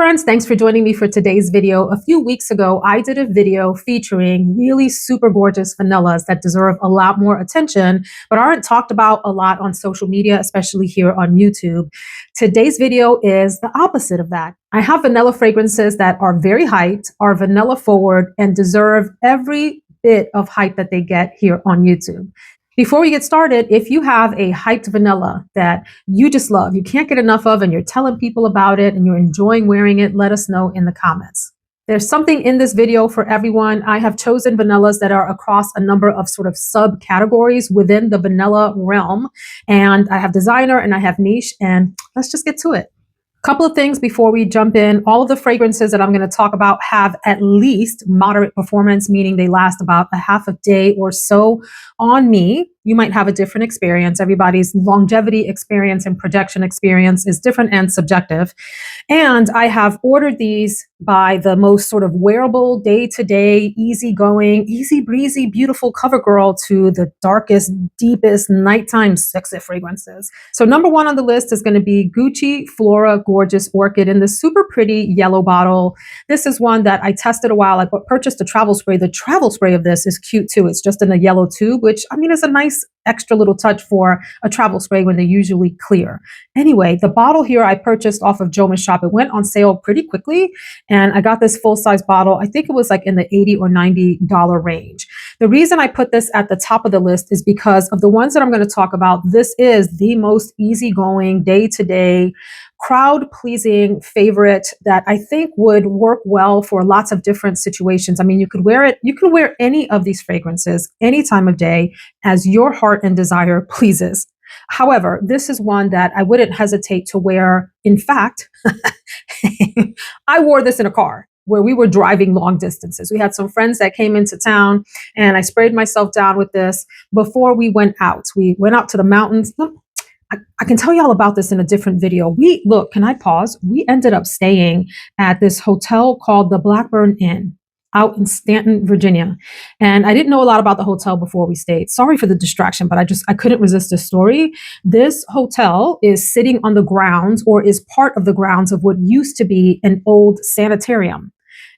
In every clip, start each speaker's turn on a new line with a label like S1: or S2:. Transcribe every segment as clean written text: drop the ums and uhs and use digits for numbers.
S1: friends, thanks for joining me for today's video. A few weeks ago, I did a video featuring really super gorgeous vanillas that deserve a lot more attention, but aren't talked about a lot on social media, especially here on YouTube. Today's video is the opposite of that. I have vanilla fragrances that are very hyped, are vanilla forward, and deserve every bit of hype that they get here on YouTube. Before we get started, if you have a hyped vanilla that you just love, you can't get enough of, and you're telling people about it and you're enjoying wearing it, let us know in the comments. There's something in this video for everyone. I have chosen vanillas that are across a number of sort of subcategories within the vanilla realm. And I have designer and I have niche, and let's just get to it. Couple of things before we jump in. All of the fragrances that I'm going to talk about have at least moderate performance, meaning they last about a half a day or so on me. You might have a different experience. Everybody's longevity experience and projection experience is different and subjective. And I have ordered these by the most sort of wearable, day-to-day, easy-going, easy-breezy, beautiful cover girl to the darkest, deepest, nighttime sexy fragrances. So number one on the list is going to be Gucci Flora Gorgeous Orchid in this super pretty yellow bottle. This is one that I tested a while. I purchased a travel spray. The travel spray of this is cute too. It's just in a yellow tube, which I mean is a nice extra little touch for a travel spray when they're usually clear. Anyway, the bottle here I purchased off of Jomas Shop. It went on sale pretty quickly, and I got this full-size bottle. I think it was like in the $80 or $90 range. The reason I put this at the top of the list is because of the ones that I'm going to talk about. This is the most easygoing, day-to-day, crowd-pleasing favorite that I think would work well for lots of different situations. I mean, you could wear it, you can wear any of these fragrances any time of day as your heart and desire pleases. However, this is one that I wouldn't hesitate to wear. In fact, I wore this in a car where we were driving long distances. We had some friends that came into town, and I sprayed myself down with this before we went out. We went out to the mountains. I can tell you all about this in a different video. Can I pause? We ended up staying at this hotel called the Blackburn Inn out in Stanton, Virginia. And I didn't know a lot about the hotel before we stayed. Sorry for the distraction, but I couldn't resist this story. This hotel is sitting on the grounds, or is part of the grounds of what used to be an old sanitarium.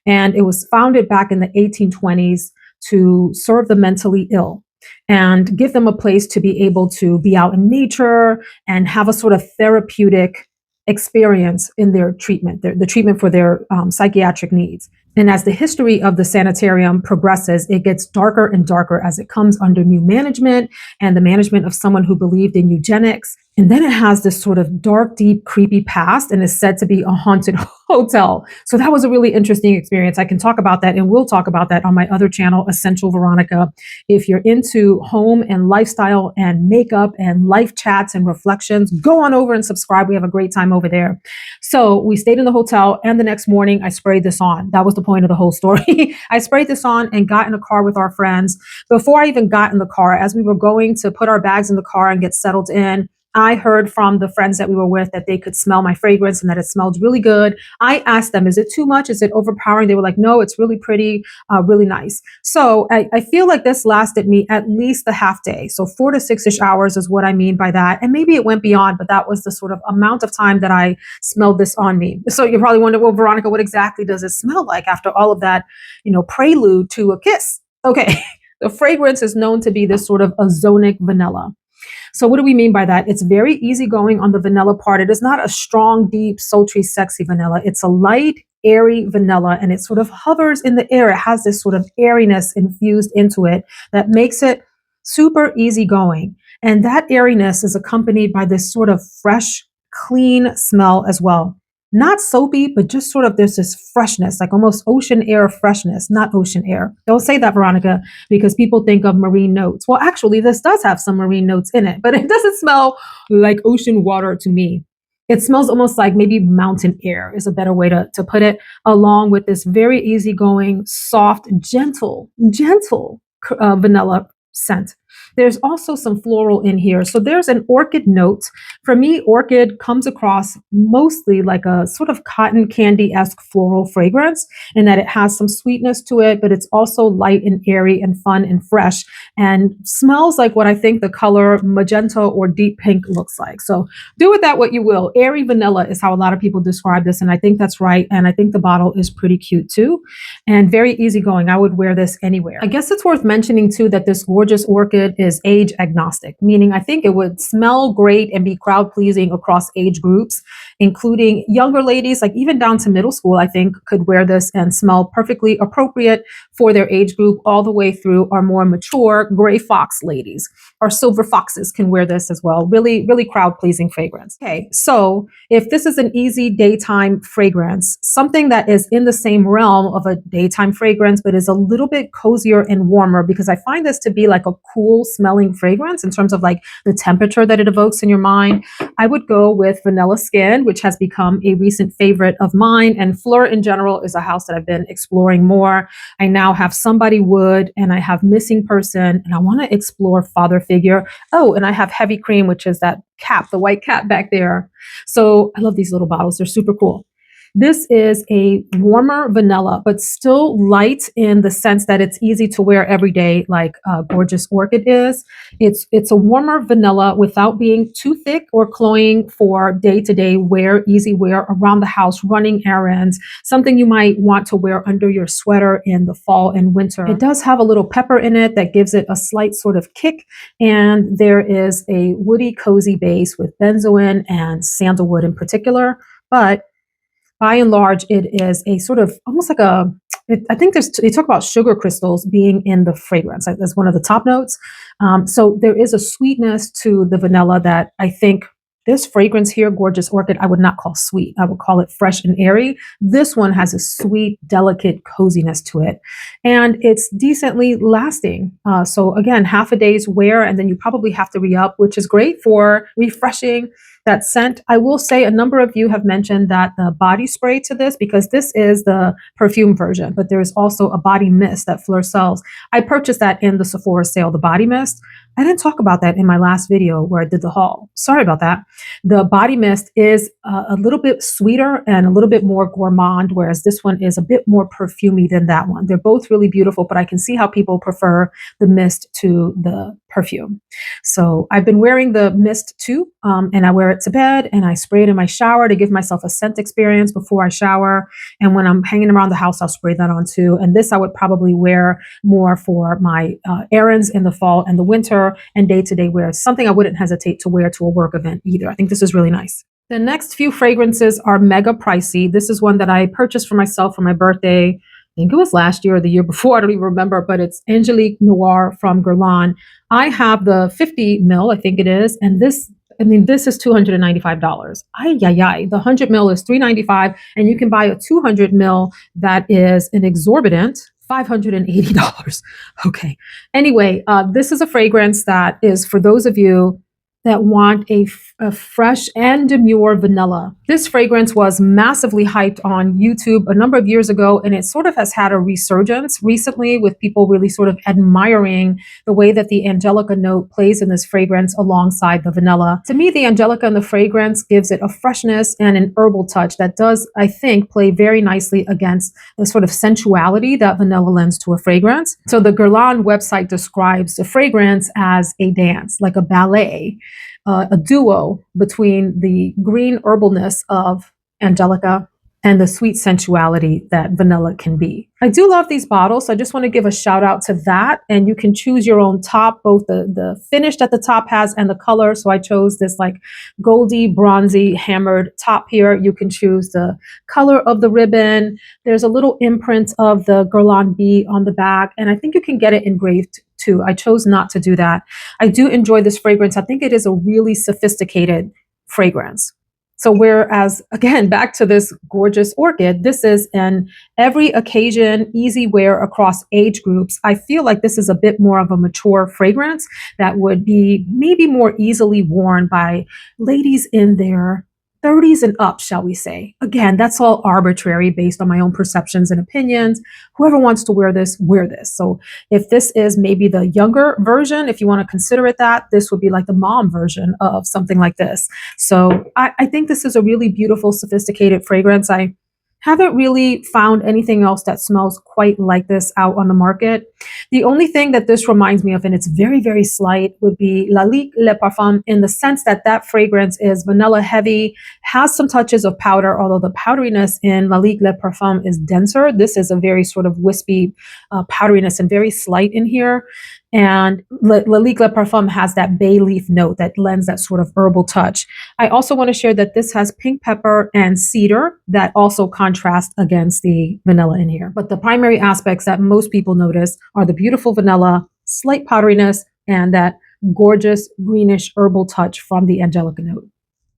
S1: And it was founded back in the 1820s to serve the mentally ill and give them a place to be able to be out in nature and have a sort of therapeutic experience in their treatment, the treatment for their psychiatric needs. And as the history of the sanitarium progresses, it gets darker and darker as it comes under new management and the management of someone who believed in eugenics. And then it has this sort of dark, deep, creepy past, and is said to be a haunted hotel. So that was a really interesting experience. I can talk about that, and we'll talk about that on my other channel, Essential Veronica. If you're into home and lifestyle and makeup and life chats and reflections, go on over and subscribe. We have a great time over there. So we stayed in the hotel, and the next morning I sprayed this on. That was the point of the whole story. I sprayed this on and got in a car with our friends. Before I even got in the car, as we were going to put our bags in the car and get settled in, I heard from the friends that we were with that they could smell my fragrance and that it smelled really good. I asked them, is it too much? Is it overpowering? They were like, no, it's really pretty, really nice. So I feel like this lasted me at least a half day. So 4 to 6-ish hours is what I mean by that. And maybe it went beyond, but that was the sort of amount of time that I smelled this on me. So you're probably wondering, well, Veronica, what exactly does it smell like after all of that, prelude to a kiss? Okay. The fragrance is known to be this sort of ozonic vanilla. So what do we mean by that? It's very easygoing on the vanilla part. It is not a strong, deep, sultry, sexy vanilla. It's a light, airy vanilla, and it sort of hovers in the air. It has this sort of airiness infused into it that makes it super easygoing. And that airiness is accompanied by this sort of fresh, clean smell as well. Not soapy, but just sort of there's this freshness, like almost ocean air freshness, not ocean air. Don't say that, Veronica, because people think of marine notes. Well, actually, this does have some marine notes in it, but it doesn't smell like ocean water to me. It smells almost like maybe mountain air is a better way to put it, along with this very easygoing, soft, gentle vanilla scent. There's also some floral in here. So there's an orchid note. For me, orchid comes across mostly like a sort of cotton candy-esque floral fragrance in that it has some sweetness to it, but it's also light and airy and fun and fresh and smells like what I think the color magenta or deep pink looks like. So do with that what you will. Airy vanilla is how a lot of people describe this, and I think that's right. And I think the bottle is pretty cute too and very easygoing. I would wear this anywhere. I guess it's worth mentioning too that this gorgeous orchid is age agnostic, meaning I think it would smell great and be crowd pleasing across age groups, including younger ladies, like even down to middle school, I think could wear this and smell perfectly appropriate for their age group, all the way through our more mature gray fox ladies. Our silver foxes can wear this as well. Really, really crowd pleasing fragrance. Okay, so if this is an easy daytime fragrance, something that is in the same realm of a daytime fragrance, but is a little bit cozier and warmer, because I find this to be like a cool smelling fragrance in terms of like the temperature that it evokes in your mind, I would go with Vanilla Skin, which has become a recent favorite of mine. And Phlur in general is a house that I've been exploring more. I now have Somebody Would, and I have Missing Person, and I want to explore Father Figure. Oh, and I have Heavy Cream, which is that cap, the white cap back there. So I love these little bottles. They're super cool. This is a warmer vanilla, but still light in the sense that it's easy to wear every day, like Gorgeous Orchid is. It's a warmer vanilla without being too thick or cloying for day-to-day wear, easy wear around the house, running errands, something you might want to wear under your sweater in the fall and winter. It does have a little pepper in it that gives it a slight sort of kick, and there is a woody, cozy base with benzoin and sandalwood in particular, but by and large, it is a sort of almost like I think they talk about sugar crystals being in the fragrance. That's one of the top notes. So there is a sweetness to the vanilla that I think this fragrance here, Gorgeous Orchid, I would not call sweet. I would call it fresh and airy. This one has a sweet, delicate coziness to it. And it's decently lasting. So again, half a day's wear, and then you probably have to re-up, which is great for refreshing that scent. I will say a number of you have mentioned that the body spray to this, because this is the perfume version, but there's also a body mist that Phlur sells. I purchased that in the Sephora sale, the body mist. I didn't talk about that in my last video where I did the haul. Sorry about that. The body mist is a little bit sweeter and a little bit more gourmand, whereas this one is a bit more perfumey than that one. They're both really beautiful, but I can see how people prefer the mist to the perfume. So I've been wearing the mist too, and I wear it to bed, and I spray it in my shower to give myself a scent experience before I shower. And when I'm hanging around the house, I'll spray that on too. And this I would probably wear more for my errands in the fall and the winter and day-to-day wear. Something I wouldn't hesitate to wear to a work event either. I think this is really nice. The next few fragrances are mega pricey. This is one that I purchased for myself for my birthday. I think it was last year or the year before, I don't even remember, but it's Angelique Noire from Guerlain. I have the 50 mil, I think it is, and this is $295. Ay, ay, ay. The 100 mil is $395, and you can buy a 200 mil that is an exorbitant $580. Okay. Anyway, this is a fragrance that is for those of you that want a fresh and demure vanilla. This fragrance was massively hyped on YouTube a number of years ago, and it sort of has had a resurgence recently with people really sort of admiring the way that the Angelica note plays in this fragrance alongside the vanilla. To me, the Angelica in the fragrance gives it a freshness and an herbal touch that does, I think, play very nicely against the sort of sensuality that vanilla lends to a fragrance. So the Guerlain website describes the fragrance as a dance, like a ballet. A duo between the green herbalness of Angelica and the sweet sensuality that vanilla can be. I do love these bottles, so I just want to give a shout out to that. And you can choose your own top, both the finish that the top has and the color. So I chose this like goldy, bronzy, hammered top here. You can choose the color of the ribbon. There's a little imprint of the Guerlain bee on the back, and I think you can get it engraved too. I chose not to do that. I do enjoy this fragrance. I think it is a really sophisticated fragrance. So whereas, again, back to this Gorgeous Orchid, this is an every occasion, easy wear across age groups. I feel like this is a bit more of a mature fragrance that would be maybe more easily worn by ladies in their 30s and up, shall we say. Again, that's all arbitrary based on my own perceptions and opinions. Whoever wants to wear this, wear this. So if this is maybe the younger version, if you want to consider it that, this would be like the mom version of something like this. So I think this is a really beautiful, sophisticated fragrance. I haven't really found anything else that smells quite like this out on the market. The only thing that this reminds me of, and it's very, very slight, would be Lalique Le Parfum, in the sense that that fragrance is vanilla heavy, has some touches of powder, although the powderiness in Lalique Le Parfum is denser. This is a very sort of wispy powderiness and very slight in here. And Lalique Le Parfum has that bay leaf note that lends that sort of herbal touch. I also want to share that this has pink pepper and cedar that also contrast against the vanilla in here. But the primary aspects that most people notice are the beautiful vanilla, slight powderiness, and that gorgeous greenish herbal touch from the Angelique note.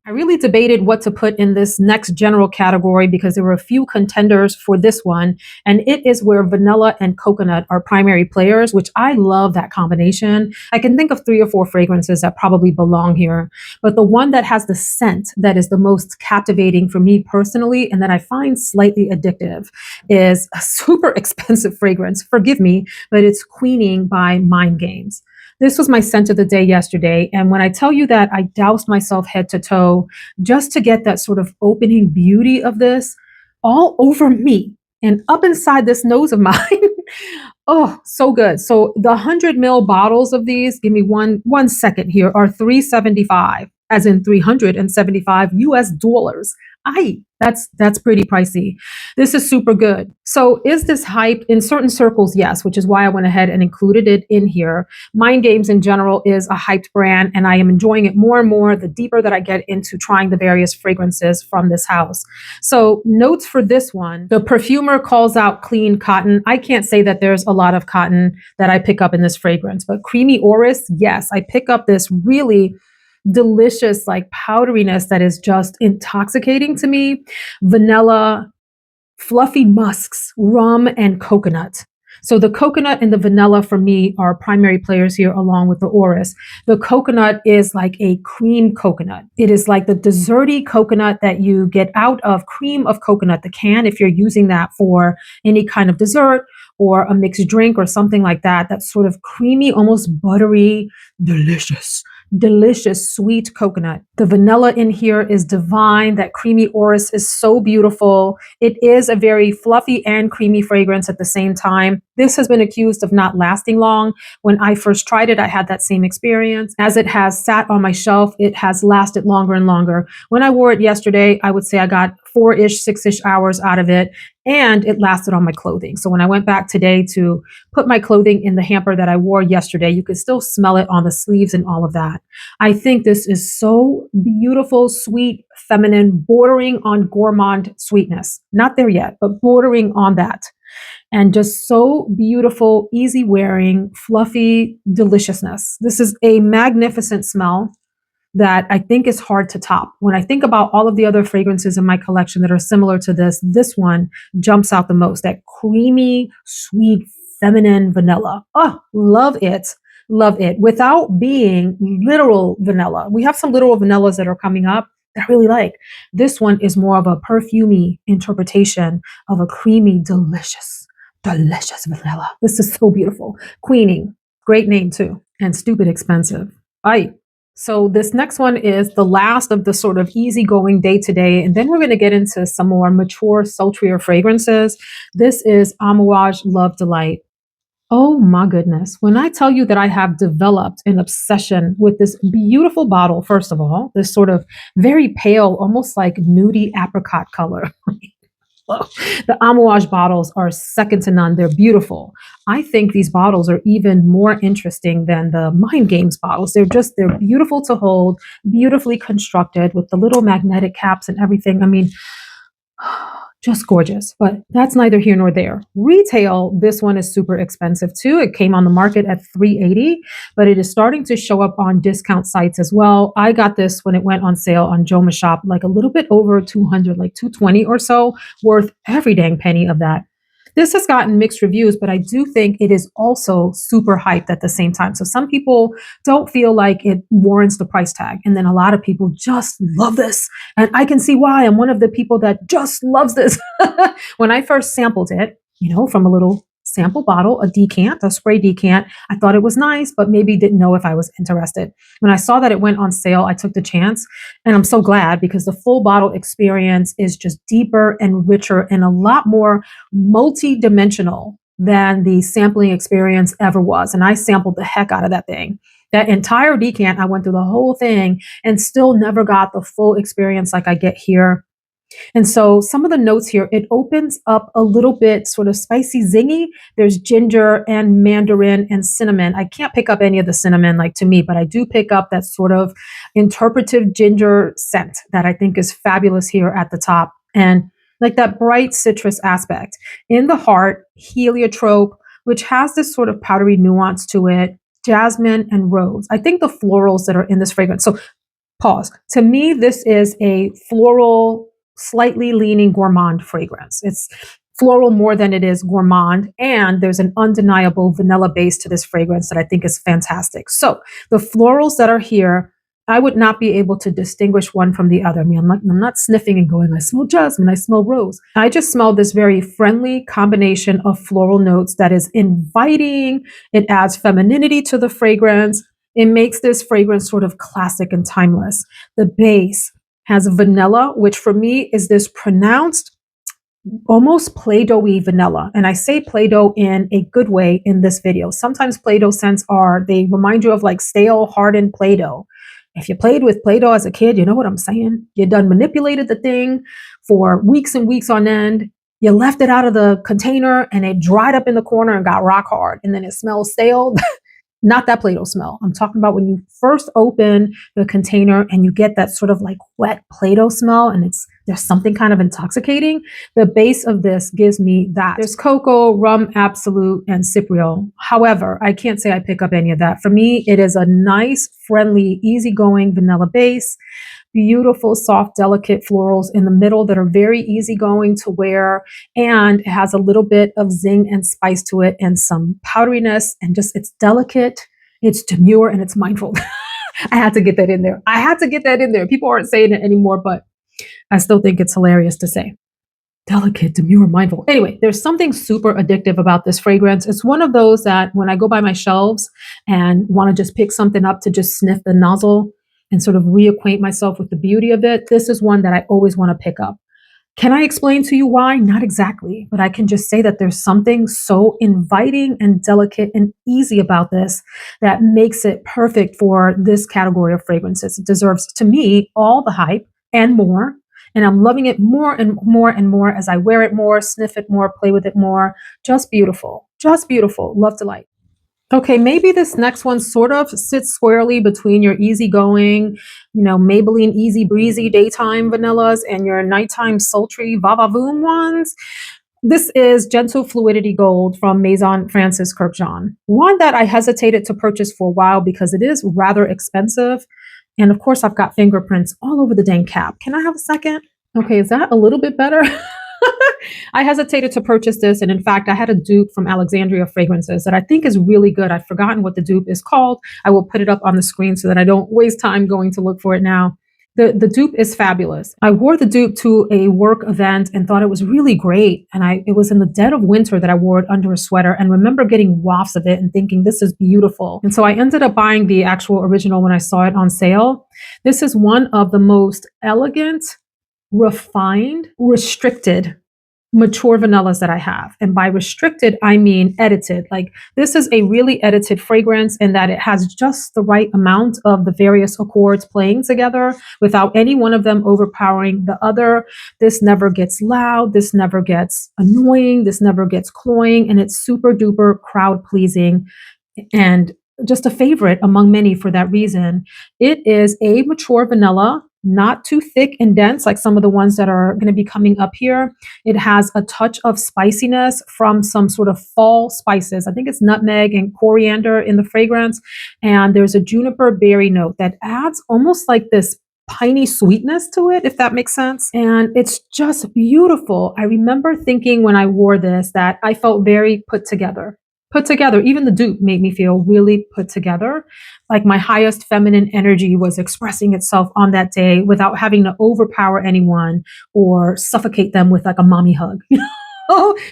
S1: I really debated what to put in this next general category because there were a few contenders for this one, and it is where vanilla and coconut are primary players, which I love that combination. I can think of 3 or 4 fragrances that probably belong here, but the one that has the scent that is the most captivating for me personally, and that I find slightly addictive, is a super expensive fragrance. Forgive me, but it's Queening by Mind Games. This was my scent of the day yesterday. And when I tell you that I doused myself head to toe just to get that sort of opening beauty of this all over me and up inside this nose of mine. Oh, so good. So the 100 ml bottles of these, give me one second here, are $375, as in 375 US dollars. That's pretty pricey. This is super good. So is this hype? In certain circles? Yes, which is why I went ahead and included it in here. Mind Games in general is a hyped brand, and I am enjoying it more and more the deeper that I get into trying the various fragrances from this house. So notes for this one, the perfumer calls out clean cotton. I can't say that there's a lot of cotton that I pick up in this fragrance, but creamy orris, yes, I pick up this really delicious like powderiness that is just intoxicating to me. Vanilla, fluffy musks, rum, and coconut. So the coconut and the vanilla for me are primary players here along with the orris. The coconut is like a cream coconut. It is like the desserty coconut that you get out of cream of coconut, the can, if you're using that for any kind of dessert or a mixed drink or something like that. That's sort of creamy, almost buttery, delicious sweet coconut. The vanilla in here is divine. That creamy orris is so beautiful. It is a very fluffy and creamy fragrance at the same time. This has been accused of not lasting long. When I first tried it, I had that same experience. As it has sat on my shelf, it has lasted longer and longer. When I wore it yesterday, I would say I got 4-ish, 6-ish hours out of it, and it lasted on my clothing. So when I went back today to put my clothing in the hamper that I wore yesterday, you could still smell it on the sleeves and all of that. I think this is so beautiful, sweet, feminine, bordering on gourmand sweetness. Not there yet, but bordering on that. And just so beautiful, easy wearing, fluffy deliciousness. This is a magnificent smell that I think is hard to top. When I think about all of the other fragrances in my collection that are similar to this one jumps out the most. That creamy, sweet, feminine vanilla. Oh, love it. Love it. Without being literal vanilla. We have some literal vanillas that are coming up that I really like. This one is more of a perfumey interpretation of a creamy, delicious vanilla. This is so beautiful. Queening. Great name too. And stupid expensive. So this next one is the last of the sort of easygoing day-to-day, and then we're going to get into some more mature, sultrier fragrances. This is Amouage Love Delight. Oh my goodness. When I tell you that I have developed an obsession with this beautiful bottle, first of all, this sort of very pale, almost like nudie apricot color. The Amouage bottles are second to none. They're beautiful. I think these bottles are even more interesting than the Mind Games bottles. They're beautiful to hold, beautifully constructed with the little magnetic caps and everything. I mean, just gorgeous, but that's neither here nor there. Retail, this one is super expensive too. It came on the market at $380, but it is starting to show up on discount sites as well. I got this when it went on sale on Joma Shop, like a little bit over 200, like 220 or so, worth every dang penny of that. This has gotten mixed reviews, but I do think it is also super hyped at the same time. So some people don't feel like it warrants the price tag. And then a lot of people just love this. And I can see why. I'm one of the people that just loves this. When I first sampled it, from a little sample bottle, a decant, a spray decant, I thought it was nice, but maybe didn't know if I was interested. When I saw that it went on sale, I took the chance. And I'm so glad because the full bottle experience is just deeper and richer and a lot more multi-dimensional than the sampling experience ever was. And I sampled the heck out of that thing. That entire decant, I went through the whole thing and still never got the full experience like I get here. And so some of the notes here, it opens up a little bit sort of spicy, zingy. There's ginger and mandarin and cinnamon. I can't pick up any of the cinnamon like to me, but I do pick up that sort of interpretive ginger scent that I think is fabulous here at the top. And like that bright citrus aspect. In the heart, heliotrope, which has this sort of powdery nuance to it, jasmine and rose. I think the florals that are in this fragrance. So pause. To me, this is a floral, slightly leaning gourmand fragrance. It's floral more than it is gourmand. And there's an undeniable vanilla base to this fragrance that I think is fantastic. So the florals that are here, I would not be able to distinguish one from the other. I mean, I'm not sniffing and going, I smell jasmine, I smell rose. I just smell this very friendly combination of floral notes that is inviting. It adds femininity to the fragrance. It makes this fragrance sort of classic and timeless. The base has vanilla, which for me is this pronounced, almost Play-Doh-y vanilla. And I say Play-Doh in a good way in this video. Sometimes Play-Doh scents they remind you of like stale, hardened Play-Doh. If you played with Play-Doh as a kid, you know what I'm saying? You done manipulated the thing for weeks and weeks on end. You left it out of the container and it dried up in the corner and got rock hard. And then it smells stale. Not that Play-Doh smell. I'm talking about when you first open the container and you get that sort of like wet Play-Doh smell and there's something kind of intoxicating. The base of this gives me that. There's cocoa, rum, absolute, and cypriol. However, I can't say I pick up any of that. For me, it is a nice, friendly, easygoing vanilla base. Beautiful, soft, delicate florals in the middle that are very easygoing to wear. And it has a little bit of zing and spice to it and some powderiness and just it's delicate, it's demure, and it's mindful. I had to get that in there. I had to get that in there. People aren't saying it anymore, but I still think it's hilarious to say. Delicate, demure, mindful. Anyway, there's something super addictive about this fragrance. It's one of those that when I go by my shelves and want to just pick something up to just sniff the nozzle, and sort of reacquaint myself with the beauty of it, this is one that I always want to pick up. Can I explain to you why? Not exactly, but I can just say that there's something so inviting and delicate and easy about this that makes it perfect for this category of fragrances. It deserves, to me, all the hype and more. And I'm loving it more and more and more as I wear it more, sniff it more, play with it more. Just beautiful. Just beautiful. Love delight. Okay, maybe this next one sort of sits squarely between your easygoing, Maybelline easy breezy daytime vanillas and your nighttime sultry va-va-voom ones. This is Gentle Fluidity Gold from Maison Francis Kurkdjian. One that I hesitated to purchase for a while because it is rather expensive. And of course, I've got fingerprints all over the dang cap. Can I have a second? Okay, is that a little bit better? I hesitated to purchase this. And in fact, I had a dupe from Alexandria Fragrances that I think is really good. I've forgotten what the dupe is called. I will put it up on the screen so that I don't waste time going to look for it now. The dupe is fabulous. I wore the dupe to a work event and thought it was really great. And it was in the dead of winter that I wore it under a sweater and remember getting wafts of it and thinking this is beautiful. And so I ended up buying the actual original when I saw it on sale. This is one of the most elegant, refined, restricted mature vanillas that I have. And by restricted, I mean edited. Like this is a really edited fragrance in that it has just the right amount of the various accords playing together without any one of them overpowering the other. This never gets loud. This never gets annoying. This never gets cloying. And it's super duper crowd pleasing and just a favorite among many for that reason. It is a mature vanilla, not too thick and dense like some of the ones that are going to be coming up here. It has a touch of spiciness from some sort of fall spices. I think it's nutmeg and coriander in the fragrance. And there's a juniper berry note that adds almost like this piney sweetness to it, if that makes sense. And it's just beautiful. I remember thinking when I wore this that I felt very put together. Put together. Even the dupe made me feel really put together. Like my highest feminine energy was expressing itself on that day without having to overpower anyone or suffocate them with like a mommy hug.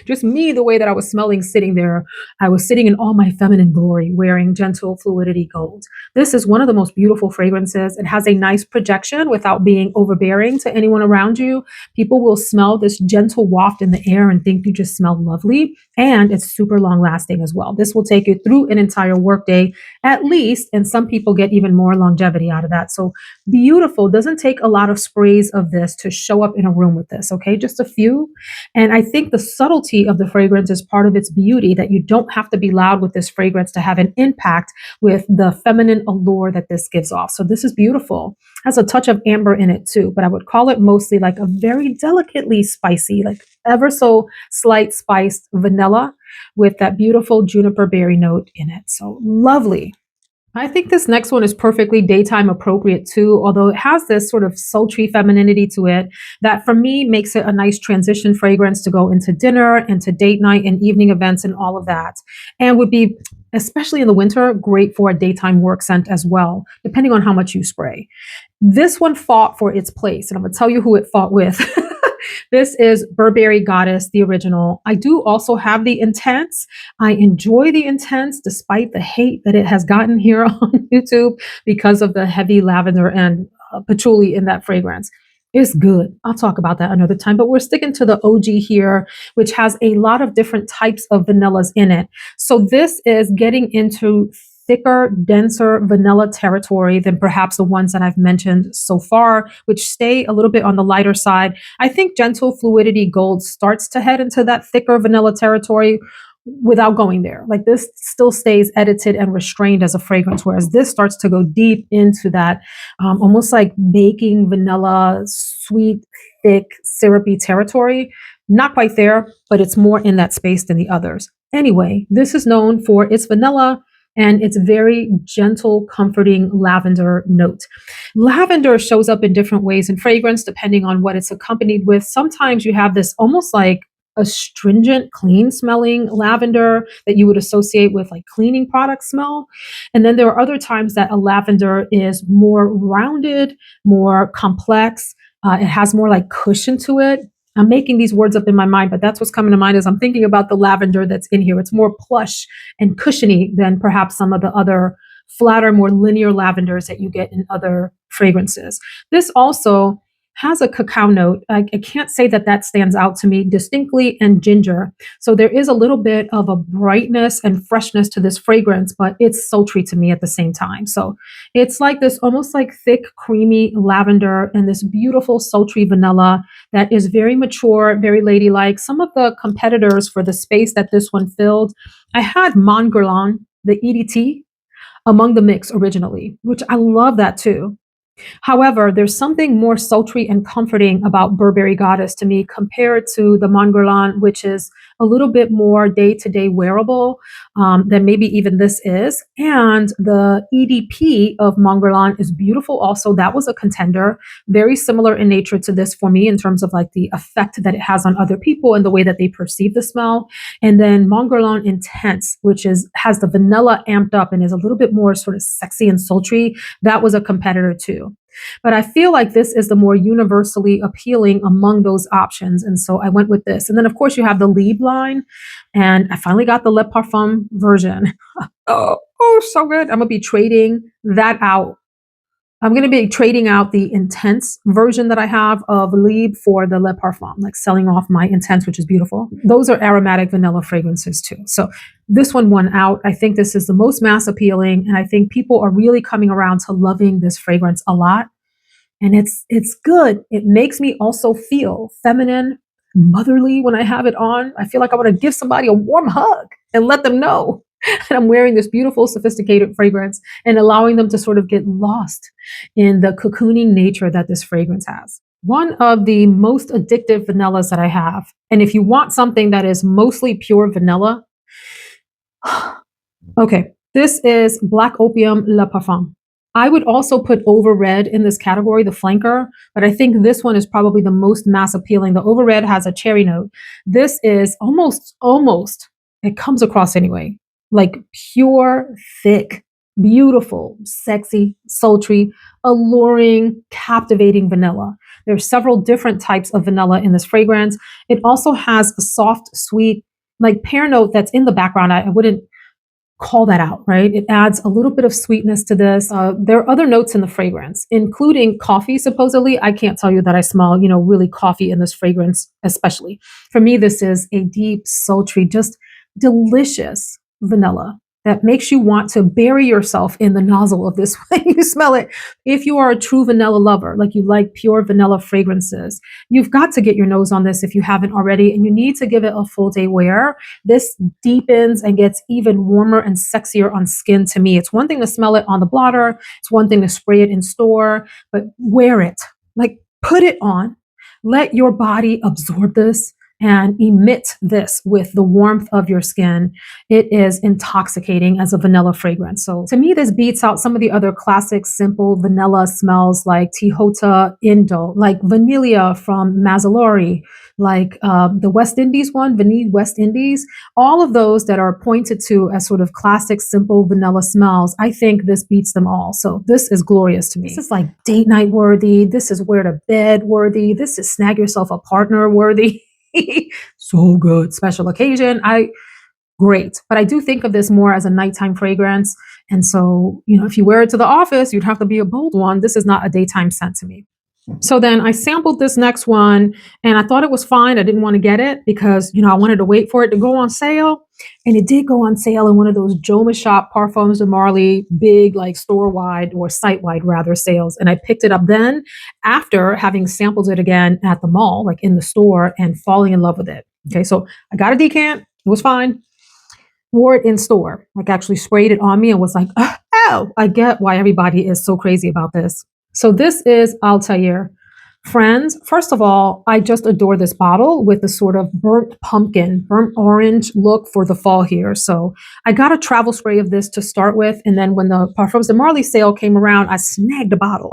S1: Just me, the way that I was smelling sitting there. I was sitting in all my feminine glory, wearing gentle Fluidity Gold. This is one of the most beautiful fragrances. It has a nice projection without being overbearing to anyone around you. People will smell this gentle waft in the air and think you just smell lovely. And it's super long lasting as well. This will take you through an entire workday at least. And some people get even more longevity out of that. So beautiful. Doesn't take a lot of sprays of this to show up in a room with this. Okay. Just a few. And I think the subtlety of the fragrance is part of its beauty, that you don't have to be loud with this fragrance to have an impact with the feminine allure that this gives off. So this is beautiful. Has a touch of amber in it too, but I would call it mostly like a very delicately spicy, like ever so slight spiced vanilla with that beautiful juniper berry note in it. So lovely. I think this next one is perfectly daytime appropriate too, although it has this sort of sultry femininity to it that for me makes it a nice transition fragrance to go into dinner, into date night and evening events and all of that. And would be, especially in the winter, great for a daytime work scent as well, depending on how much you spray. This one fought for its place, and I'm going to tell you who it fought with. This is Burberry Goddess, the original. I do also have the Intense. I enjoy the Intense despite the hate that it has gotten here on YouTube because of the heavy lavender and patchouli in that fragrance. It's good. I'll talk about that another time, but we're sticking to the OG here, which has a lot of different types of vanillas in it. So this is getting into thicker, denser vanilla territory than perhaps the ones that I've mentioned so far, which stay a little bit on the lighter side. I think Gentle Fluidity Gold starts to head into that thicker vanilla territory without going there. Like this still stays edited and restrained as a fragrance, whereas this starts to go deep into that almost like baking vanilla, sweet, thick, syrupy territory. Not quite there, but it's more in that space than the others. Anyway, this is known for its vanilla and it's very gentle, comforting lavender note. Lavender shows up in different ways in fragrance depending on what it's accompanied with. Sometimes you have this almost like astringent, clean smelling lavender that you would associate with like cleaning product smell. And then there are other times that a lavender is more rounded, more complex. It has more like cushion to it. I'm making these words up in my mind, but that's what's coming to mind as I'm thinking about the lavender that's in here. It's more plush and cushiony than perhaps some of the other flatter, more linear lavenders that you get in other fragrances. This also has a cacao note. I can't say that that stands out to me distinctly, and ginger. So there is a little bit of a brightness and freshness to this fragrance, but it's sultry to me at the same time. So it's like this almost like thick, creamy lavender and this beautiful sultry vanilla that is very mature, very ladylike. Some of the competitors for the space that this one filled, I had Guerlain, the EDT, among the mix originally, which I love that too. However, there's something more sultry and comforting about Burberry Goddess to me compared to the Guerlain, which is a little bit more day-to-day wearable than maybe even this is. And the EDP of Guerlain is beautiful also. That was a contender, very similar in nature to this for me in terms of like the effect that it has on other people and the way that they perceive the smell. And then Guerlain Intense, which has the vanilla amped up and is a little bit more sort of sexy and sultry. That was a competitor too. But I feel like this is the more universally appealing among those options. And so I went with this. And then, of course, you have the Libre line. And I finally got the Le Parfum version. So good. I'm going to be trading that out. I'm going to be trading out the Intense version that I have of Libre for the Le Parfum, like selling off my Intense, which is beautiful. Those are aromatic vanilla fragrances too. So this one won out. I think this is the most mass appealing. And I think people are really coming around to loving this fragrance a lot. And it's good. It makes me also feel feminine, motherly when I have it on. I feel like I want to give somebody a warm hug and let them know that I'm wearing this beautiful, sophisticated fragrance and allowing them to sort of get lost in the cocooning nature that this fragrance has. One of the most addictive vanillas that I have, and if you want something that is mostly pure vanilla, okay, this is Black Opium Le Parfum. I would also put Over Red in this category, the flanker, but I think this one is probably the most mass appealing. The Over Red has a cherry note. This is almost, it comes across anyway, like pure, thick, beautiful, sexy, sultry, alluring, captivating vanilla. There are several different types of vanilla in this fragrance. It also has a soft, sweet, like pear note that's in the background. I wouldn't call that out, right? It adds a little bit of sweetness to this. There are other notes in the fragrance, including coffee, supposedly. I can't tell you that I smell, really coffee in this fragrance, especially. For me, this is a deep, sultry, just delicious vanilla that makes you want to bury yourself in the nozzle of this when you smell it. If you are a true vanilla lover, like you like pure vanilla fragrances, you've got to get your nose on this if you haven't already, and you need to give it a full day wear. This deepens and gets even warmer and sexier on skin to me. It's one thing to smell it on the blotter. It's one thing to spray it in store, but wear it. Like, put it on. Let your body absorb this and emit this with the warmth of your skin. It is intoxicating as a vanilla fragrance. So to me, this beats out some of the other classic, simple vanilla smells like Tihota Indo, like Vanilla from Mazzolari, like the West Indies one, Vanille West Indies. All of those that are pointed to as sort of classic, simple vanilla smells, I think this beats them all. So this is glorious to me. This is like date night worthy. This is wear to bed worthy. This is snag yourself a partner worthy. So good. Special occasion. Great. But I do think of this more as a nighttime fragrance. And so, if you wear it to the office, you'd have to be a bold one. This is not a daytime scent to me. So then I sampled this next one and I thought it was fine. I didn't want to get it because, I wanted to wait for it to go on sale. And it did go on sale in one of those Joma Shop Parfums de Marly big, like store-wide or site-wide rather sales. And I picked it up then after having sampled it again at the mall, like in the store, and falling in love with it. Okay, so I got a decant. It was fine. Wore it in store. Like actually sprayed it on me and was like, oh, I get why everybody is so crazy about this. So this is Althaïr. Friends, first of all, I just adore this bottle with the sort of burnt orange look for the fall here. So I got a travel spray of this to start with. And then when the Parfums de Marly sale came around, I snagged a bottle.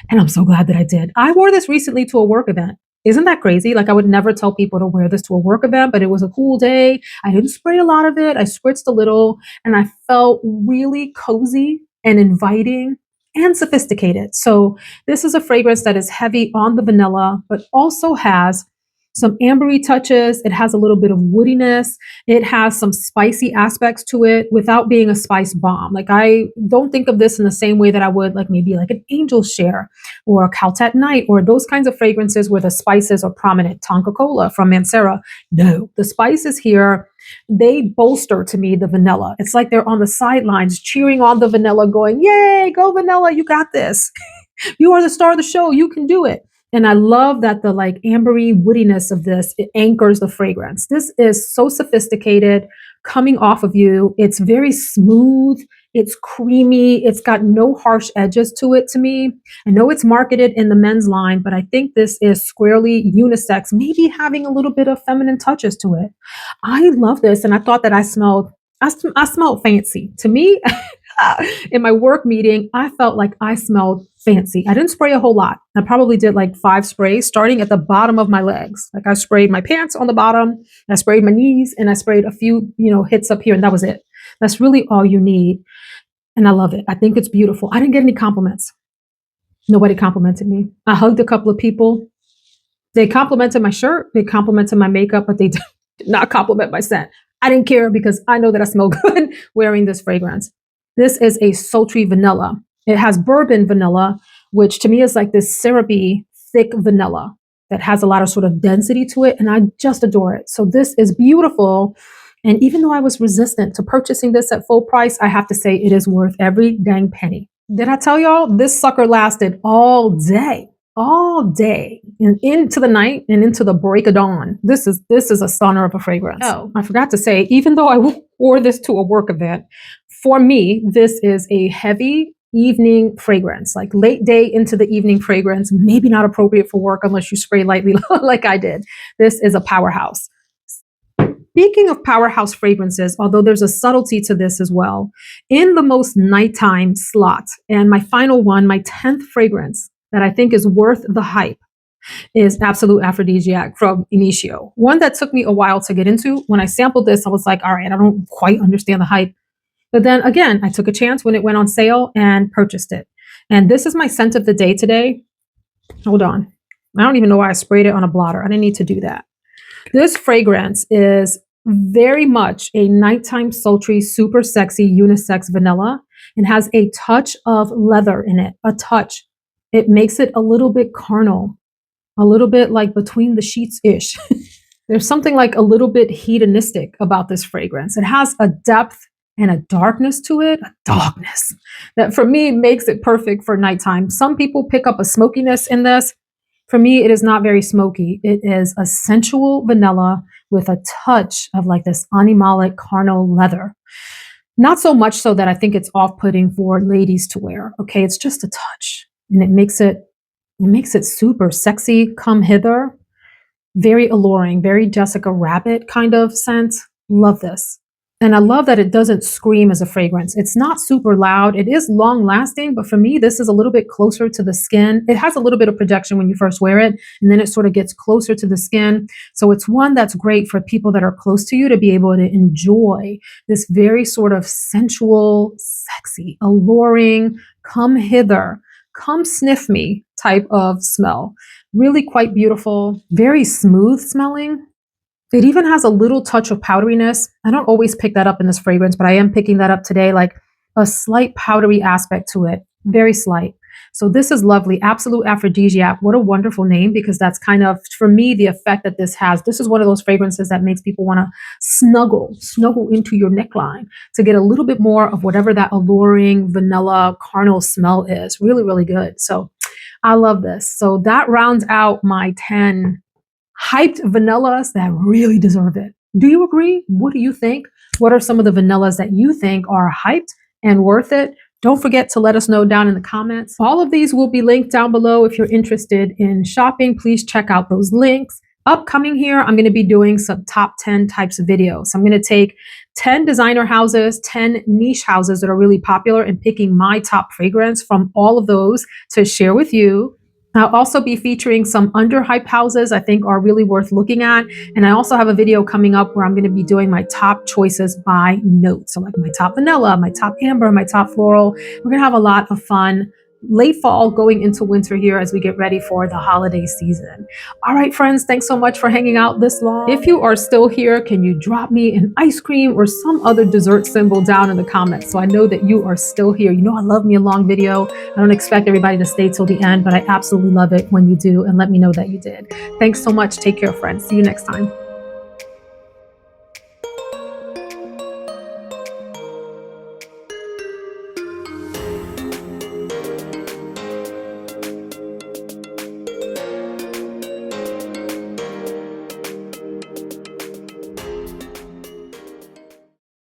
S1: And I'm so glad that I did. I wore this recently to a work event. Isn't that crazy? Like, I would never tell people to wear this to a work event, but it was a cool day. I didn't spray a lot of it. I spritzed a little and I felt really cozy and inviting and sophisticated. So this is a fragrance that is heavy on the vanilla, but also has some ambery touches. It has a little bit of woodiness. It has some spicy aspects to it without being a spice bomb. Like, I don't think of this in the same way that I would like maybe like an Angel Share or a Caltet Night or those kinds of fragrances where the spices are prominent. Tonka Cola from Mancera. No, the spices here, they bolster to me the vanilla. It's like they're on the sidelines cheering on the vanilla going, yay, go vanilla, you got this. You are the star of the show, you can do it. And I love that the like ambery woodiness of this, it anchors the fragrance. This is so sophisticated coming off of you. It's very smooth. It's creamy. It's got no harsh edges to it to me. I know it's marketed in the men's line, but I think this is squarely unisex, maybe having a little bit of feminine touches to it. I love this. And I thought that I smelled fancy. To me, in my work meeting, I felt like I smelled fancy. I didn't spray a whole lot. I probably did like 5 sprays starting at the bottom of my legs. Like, I sprayed my pants on the bottom, I sprayed my knees, and I sprayed a few, hits up here, and that was it. That's really all you need. And I love it. I think it's beautiful. I didn't get any compliments. Nobody complimented me. I hugged a couple of people. They complimented my shirt. They complimented my makeup, but they did not compliment my scent. I didn't care because I know that I smell good wearing this fragrance. This is a sultry vanilla. It has bourbon vanilla, which to me is like this syrupy, thick vanilla that has a lot of sort of density to it. And I just adore it. So this is beautiful. And even though I was resistant to purchasing this at full price, I have to say it is worth every dang penny. Did I tell y'all this sucker lasted all day and into the night and into the break of dawn? This is a stunner of a fragrance. Oh, I forgot to say, even though I wore this to a work event, for me, this is a heavy evening fragrance, like late day into the evening fragrance, maybe not appropriate for work unless you spray lightly like I did. This is a powerhouse. Speaking of powerhouse fragrances, although there's a subtlety to this as well, in the most nighttime slot, and my final one, my 10th fragrance that I think is worth the hype is Absolute Aphrodisiac from Initio. One that took me a while to get into. When I sampled this, I was like, all right, I don't quite understand the hype. But then again, I took a chance when it went on sale and purchased it. And this is my scent of the day today. Hold on. I don't even know why I sprayed it on a blotter. I didn't need to do that. This fragrance is very much a nighttime sultry, super sexy unisex vanilla and has a touch of leather in it, a touch. It makes it a little bit carnal, a little bit like between the sheets-ish. There's something like a little bit hedonistic about this fragrance. It has a depth and a darkness to it, a darkness that for me makes it perfect for nighttime. Some people pick up a smokiness in this. For me, it is not very smoky. It is a sensual vanilla with a touch of like this animalic carnal leather. Not so much so that I think it's off-putting for ladies to wear. Okay, it's just a touch, and it makes it super sexy. Come hither, very alluring, very Jessica Rabbit kind of scent. Love this. And I love that it doesn't scream as a fragrance. It's not super loud. It is long lasting, but for me, this is a little bit closer to the skin. It has a little bit of projection when you first wear it, and then it sort of gets closer to the skin. So it's one that's great for people that are close to you to be able to enjoy this very sort of sensual, sexy, alluring, come hither, come sniff me type of smell. Really quite beautiful, very smooth smelling. It even has a little touch of powderiness. I don't always pick that up in this fragrance, but I am picking that up today, like a slight powdery aspect to it, very slight. So this is lovely. Absolute Aphrodisiac. What a wonderful name, because that's kind of, for me, the effect that this has. This is one of those fragrances that makes people want to snuggle into your neckline to get a little bit more of whatever that alluring vanilla carnal smell is. Really, really good. So I love this. So that rounds out my 10 hyped vanillas that really deserve it. Do you agree? What do you think? What are some of the vanillas that you think are hyped and worth it? Don't forget to let us know down in the comments. All of these will be linked down below. If you're interested in shopping, please check out those links. Upcoming here, I'm going to be doing some top 10 types of videos. I'm going to take 10 designer houses, 10 niche houses that are really popular, and picking my top fragrance from all of those to share with you. I'll also be featuring some underhyped houses I think are really worth looking at. And I also have a video coming up where I'm going to be doing my top choices by note. So like my top vanilla, my top amber, my top floral. We're going to have a lot of fun late fall going into winter here as we get ready for the holiday season. All right, friends, thanks so much for hanging out this long. If you are still here, can you drop me an ice cream or some other dessert symbol down in the comments so I know that you are still here? You know I love me a long video. I don't expect everybody to stay till the end, but I absolutely love it when you do, and let me know that you did. Thanks so much. Take care, friends. See you next time.